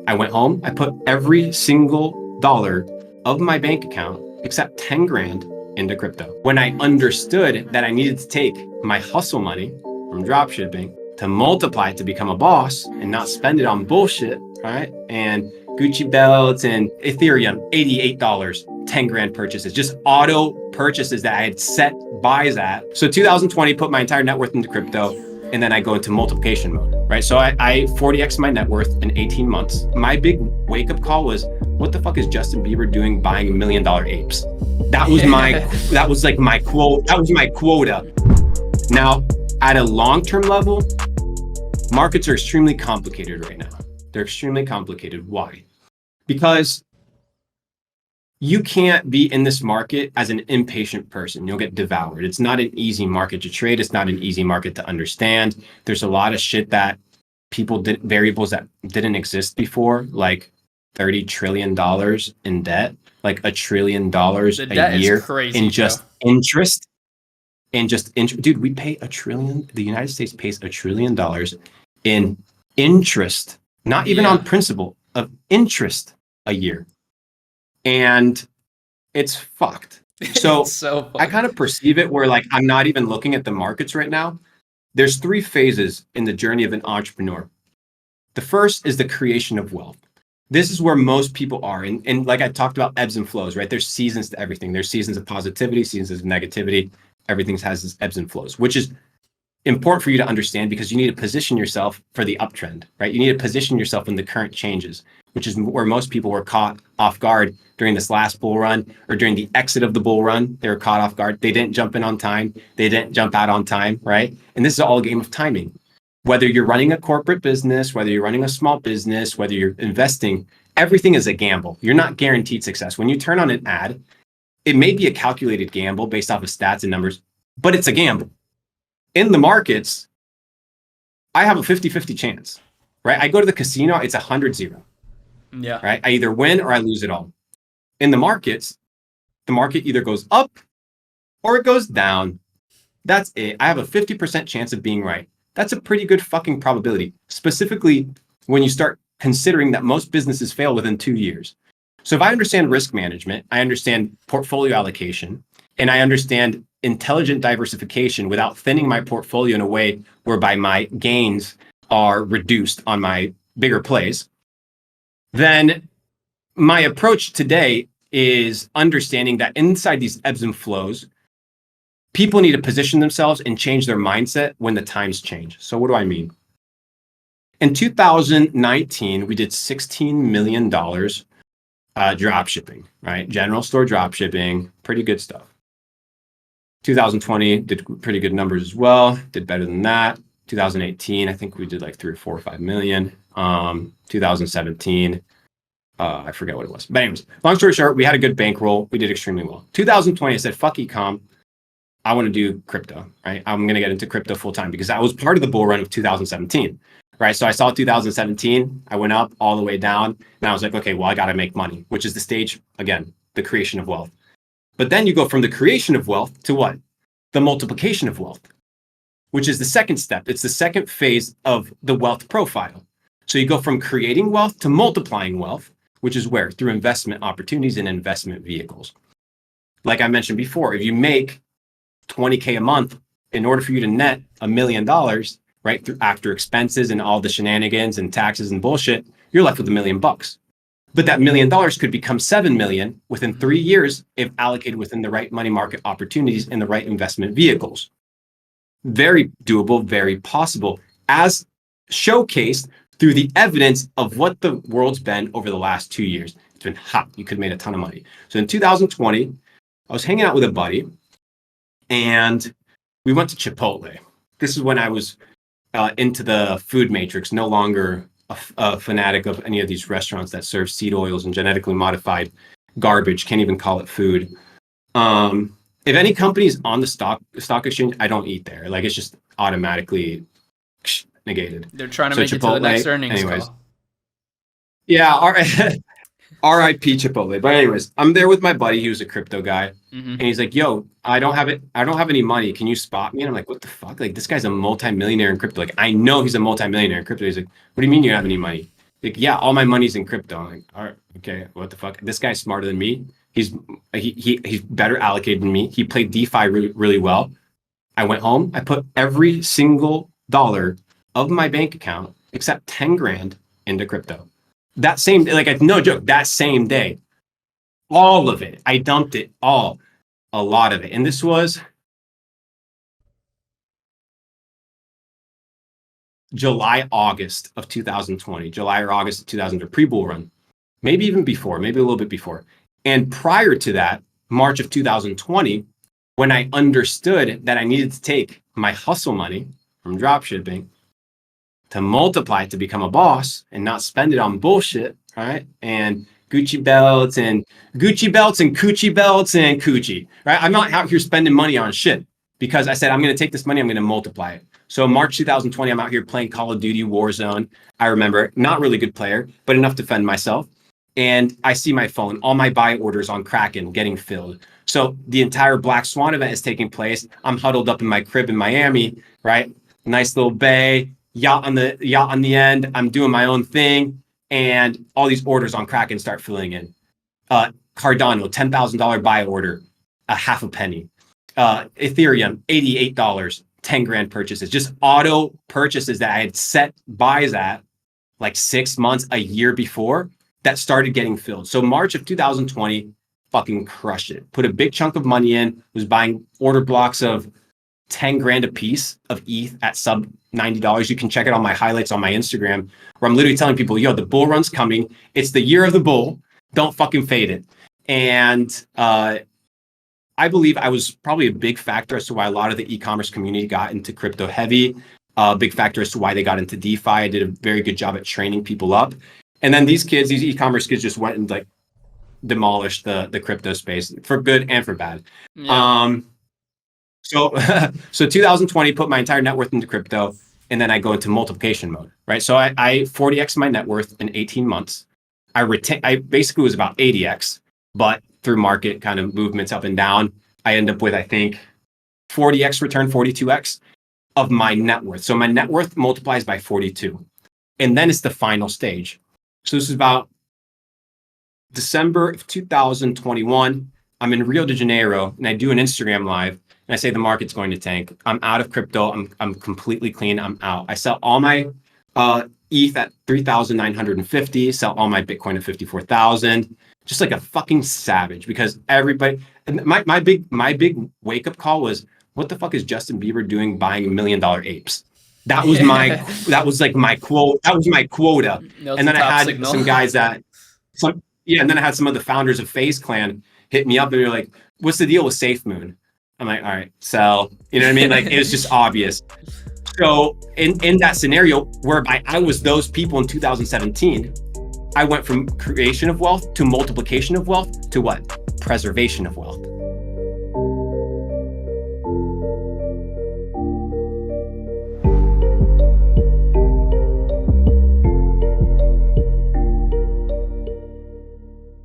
I went home, I put every single dollar of my bank account except 10 grand into crypto. When I understood that I needed to take my hustle money from dropshipping to multiply it to become a boss and not spend it on bullshit, right? And Gucci belts and Ethereum, $88, 10 grand purchases, just auto purchases that I had set buys at. So 2020, put my entire net worth into crypto, and then I go into multiplication mode, right? So I 40x my net worth in 18 months. My big wake up call was, what the fuck is Justin Bieber doing buying $1 million apes? That was my quota. Now, at a long-term level, markets are extremely complicated right now. They're extremely complicated. Why? Because you can't be in this market as an impatient person. You'll get devoured. It's not an easy market to trade. It's not an easy market to understand. There's a lot of shit that variables that didn't exist before, like $30 trillion in debt, like $1 trillion a year crazy, in just interest. Dude, we pay $1 trillion. The United States pays $1 trillion in interest, not even on principal, of interest a year. And it's fucked. So, I kind of perceive it where like I'm not even looking at the markets right now. There's 3 phases in the journey of an entrepreneur. The first is the creation of wealth. This is where most people are. And like I talked about ebbs and flows, right? There's seasons to everything. There's seasons of positivity, seasons of negativity. Everything has its ebbs and flows, which is important for you to understand because you need to position yourself for the uptrend, right? You need to position yourself in the current changes, which is where most people were caught off guard during this last bull run or during the exit of the bull run. They were caught off guard. They didn't jump in on time. They didn't jump out on time, right? And this is all a game of timing. Whether you're running a corporate business, whether you're running a small business, whether you're investing, everything is a gamble. You're not guaranteed success. When you turn on an ad, it may be a calculated gamble based off of stats and numbers, but it's a gamble. In the markets, I have a 50-50 chance, right? I go to the casino, it's 100-0. Yeah. Right? I either win or I lose it all. In the markets, the market either goes up or it goes down. That's it. I have a 50% chance of being right. That's a pretty good fucking probability, specifically when you start considering that most businesses fail within 2 years. So if I understand risk management, I understand portfolio allocation, and I understand intelligent diversification without thinning my portfolio in a way whereby my gains are reduced on my bigger plays, then my approach today is understanding that inside these ebbs and flows, people need to position themselves and change their mindset when the times change. So what do I mean? In 2019, we did $16 million drop shipping, right? General store drop shipping, pretty good stuff. 2020 did pretty good numbers as well, did better than that. 2018, I think we did like 3 or 4 or 5 million. 2017, I forget what it was. But anyways, long story short, we had a good bankroll. We did extremely well. 2020, I said, fuck e-com. I want to do crypto, right? I'm going to get into crypto full time because I was part of the bull run of 2017, right? So I saw 2017, I went up all the way down and I was like, okay, well, I got to make money, which is the stage, again, the creation of wealth. But then you go from the creation of wealth to what? The multiplication of wealth, which is the second step. It's the second phase of the wealth profile. So you go from creating wealth to multiplying wealth, which is where? Through investment opportunities and investment vehicles. Like I mentioned before, if you make $20K a month, in order for you to net $1 million, right, after expenses and all the shenanigans and taxes and bullshit, you're left with $1 million. But that $1 million could become 7 million within 3 years if allocated within the right money market opportunities and the right investment vehicles. Very doable, very possible, as showcased through the evidence of what the world's been over the last 2 years. It's been hot. You could have made a ton of money. So in 2020, I was hanging out with a buddy and we went to Chipotle. This is when I was into the food matrix, no longer a fanatic of any of these restaurants that serve seed oils and genetically modified garbage. Can't even call it food. If any company is on the stock exchange, I don't eat there. Like it's just automatically negated. They're trying to make it to the next earnings call. Yeah, R.I.P. Chipotle. But anyways, I'm there with my buddy. He was a crypto guy, and he's like, "Yo, I don't have any money. Can you spot me?" And I'm like, "What the fuck? Like, this guy's a multimillionaire in crypto. Like, I know he's a multimillionaire in crypto." He's like, "What do you mean you don't have any money?" Like, yeah, all my money's in crypto. I'm like, all right, okay, what the fuck? This guy's smarter than me. He's better allocated than me. He played DeFi really, really well. I went home. I put every single dollar of my bank account except 10 grand into crypto. That same, like, no joke, that same day, all of it. I dumped it all, a lot of it. And this was July, August of 2020, July or August of 2000, pre-bull run, maybe even before, maybe a little bit before. And prior to that, March of 2020, when I understood that I needed to take my hustle money from dropshipping to multiply it to become a boss and not spend it on bullshit, right? And Gucci belts and Coochie belts and Coochie, right? I'm not out here spending money on shit because I said, I'm going to take this money, I'm going to multiply it. So March 2020, I'm out here playing Call of Duty Warzone. I remember, not really good player, but enough to defend myself. And I see my phone, all my buy orders on Kraken getting filled. So the entire Black Swan event is taking place. I'm huddled up in my crib in Miami, right? Nice little bay, yacht on the end. I'm doing my own thing. And all these orders on Kraken start filling in. Cardano, $10,000 buy order, a half a penny. Ethereum, $88, 10 grand purchases, just auto purchases that I had set buys at like 6 months, a year before that started getting filled. So March of 2020, fucking crushed it. Put a big chunk of money in, was buying order blocks of 10 grand a piece of ETH at sub $90. You can check it on my highlights on my Instagram, where I'm literally telling people, yo, the bull run's coming. It's the year of the bull. Don't fucking fade it. And I believe I was probably a big factor as to why a lot of the e-commerce community got into crypto heavy. Big factor as to why they got into DeFi. I did a very good job at training people up. And then these e-commerce kids just went and like demolished the crypto space for good and for bad. Yeah. So 2020, put my entire net worth into crypto, and then I go into multiplication mode, right? So I 40x my net worth in 18 months. I basically was about 80x, but through market kind of movements up and down, I end up with, I think, 40x return, 42x of my net worth. So my net worth multiplies by 42. And then it's the final stage. So this is about December of 2021. I'm in Rio de Janeiro and I do an Instagram live and I say the market's going to tank. I'm out of crypto. I'm completely clean. I'm out. I sell all my ETH at 3,950, sell all my Bitcoin at 54,000. Just like a fucking savage, because everybody, and my big wake up call was, what the fuck is Justin Bieber doing buying $1 million apes? That was that was like my quote. That was my quota. And then I had some guys and then I had some of the founders of FaZe Clan hit me up and they're like, what's the deal with SafeMoon? I'm like, all right, sell. You know what I mean? Like, it was just obvious. So in that scenario whereby I was those people in 2017, I went from creation of wealth to multiplication of wealth to what? Preservation of wealth.